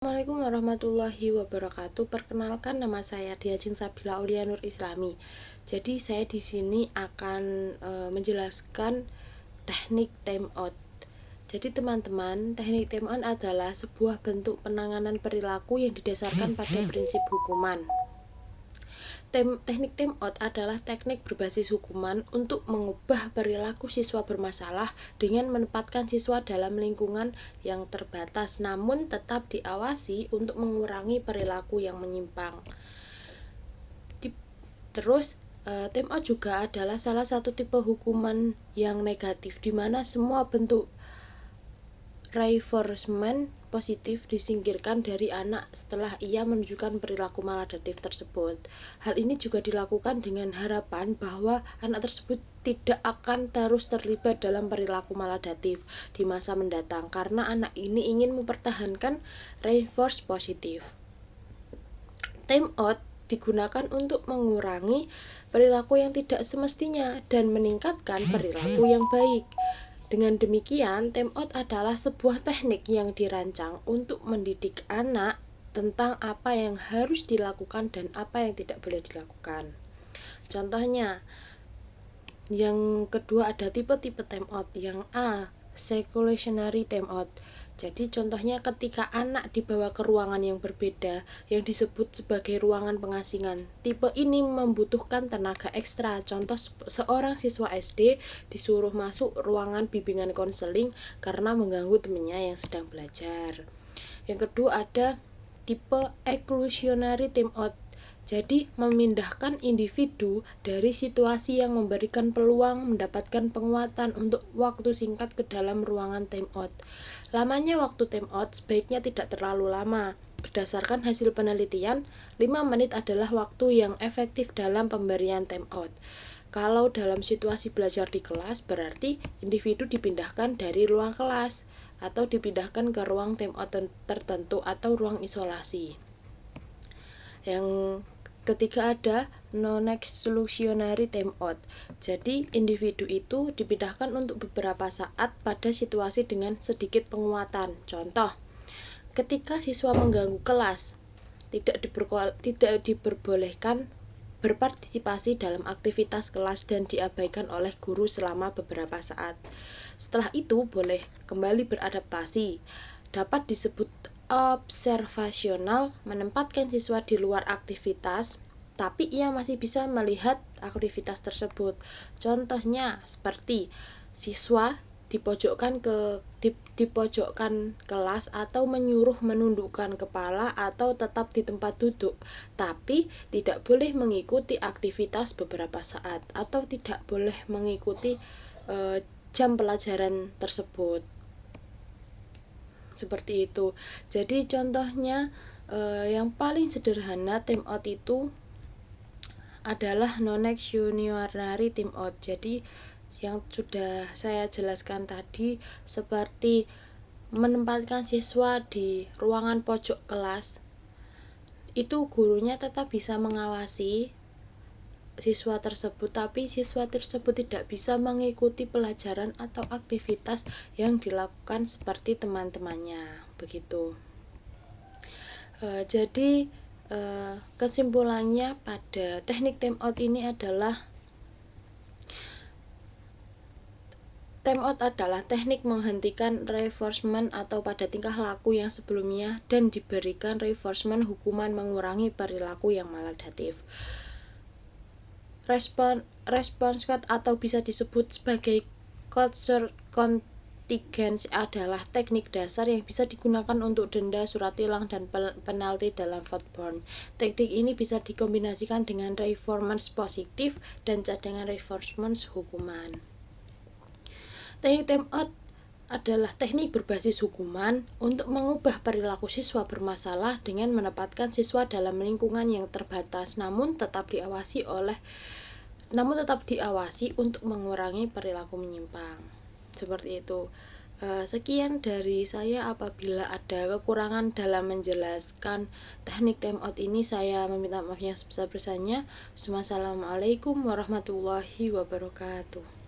Assalamualaikum warahmatullahi wabarakatuh. Perkenalkan, nama saya Diajeng Sabila Aulia Nur Islami. Jadi saya di sini akan menjelaskan teknik time out. Jadi teman-teman, teknik time out adalah sebuah bentuk penanganan perilaku yang didasarkan pada prinsip hukuman. Teknik time out adalah teknik berbasis hukuman untuk mengubah perilaku siswa bermasalah dengan menempatkan siswa dalam lingkungan yang terbatas namun tetap diawasi untuk mengurangi perilaku yang menyimpang. Terus time out juga adalah salah satu tipe hukuman yang negatif di mana semua bentuk reinforcement positif disingkirkan dari anak setelah ia menunjukkan perilaku maladaptif tersebut. Hal ini juga dilakukan dengan harapan bahwa anak tersebut tidak akan terus terlibat dalam perilaku maladaptif di masa mendatang karena anak ini ingin mempertahankan reinforce positif. Time out digunakan untuk mengurangi perilaku yang tidak semestinya dan meningkatkan perilaku yang baik. Dengan demikian, time out adalah sebuah teknik yang dirancang untuk mendidik anak tentang apa yang harus dilakukan dan apa yang tidak boleh dilakukan. Contohnya, yang kedua ada tipe-tipe time out. Yang A, seclusionary time out. Jadi contohnya ketika anak dibawa ke ruangan yang berbeda yang disebut sebagai ruangan pengasingan. Tipe ini membutuhkan tenaga ekstra. Contoh, seorang siswa SD disuruh masuk ruangan bimbingan konseling karena mengganggu temannya yang sedang belajar. Yang kedua ada tipe exclusionary time out. Jadi memindahkan individu dari situasi yang memberikan peluang mendapatkan penguatan untuk waktu singkat ke dalam ruangan time out. Lamanya waktu time out sebaiknya tidak terlalu lama. Berdasarkan hasil penelitian, 5 menit adalah waktu yang efektif dalam pemberian time out. Kalau dalam situasi belajar di kelas, berarti individu dipindahkan dari ruang kelas atau dipindahkan ke ruang time out tertentu atau ruang isolasi. Yang ketiga ada non-exclusionary time out. Jadi individu itu dipindahkan untuk beberapa saat pada situasi dengan sedikit penguatan. Contoh, ketika siswa mengganggu kelas, tidak diperbolehkan berpartisipasi dalam aktivitas kelas dan diabaikan oleh guru selama beberapa saat. Setelah itu boleh kembali beradaptasi. Dapat disebut observasional, menempatkan siswa di luar aktivitas, tapi ia masih bisa melihat aktivitas tersebut. Contohnya seperti siswa dipojokkan kelas atau menyuruh menundukkan kepala atau tetap di tempat duduk, tapi tidak boleh mengikuti aktivitas beberapa saat atau tidak boleh mengikuti jam pelajaran tersebut. Seperti itu. Jadi contohnya yang paling sederhana time out itu adalah non-exclusionary time out. Jadi yang sudah saya jelaskan tadi seperti menempatkan siswa di ruangan pojok kelas, itu gurunya tetap bisa mengawasi siswa tersebut, tapi siswa tersebut tidak bisa mengikuti pelajaran atau aktivitas yang dilakukan seperti teman-temannya, begitu. Jadi kesimpulannya pada teknik time out ini adalah time out adalah teknik menghentikan reinforcement atau pada tingkah laku yang sebelumnya dan diberikan reinforcement hukuman mengurangi perilaku yang maladaptif. Respon squad atau bisa disebut sebagai culture contingency adalah teknik dasar yang bisa digunakan untuk denda, surat tilang, dan penalti dalam football. Teknik ini bisa dikombinasikan dengan reinforcement positif dan cadangan reinforcement hukuman. Teknik time out adalah teknik berbasis hukuman untuk mengubah perilaku siswa bermasalah dengan menempatkan siswa dalam lingkungan yang terbatas namun tetap diawasi untuk mengurangi perilaku menyimpang. Seperti itu. Sekian dari saya. Apabila ada kekurangan dalam menjelaskan teknik time out ini, saya meminta maaf yang sebesar-besarnya. Wassalamualaikum warahmatullahi wabarakatuh.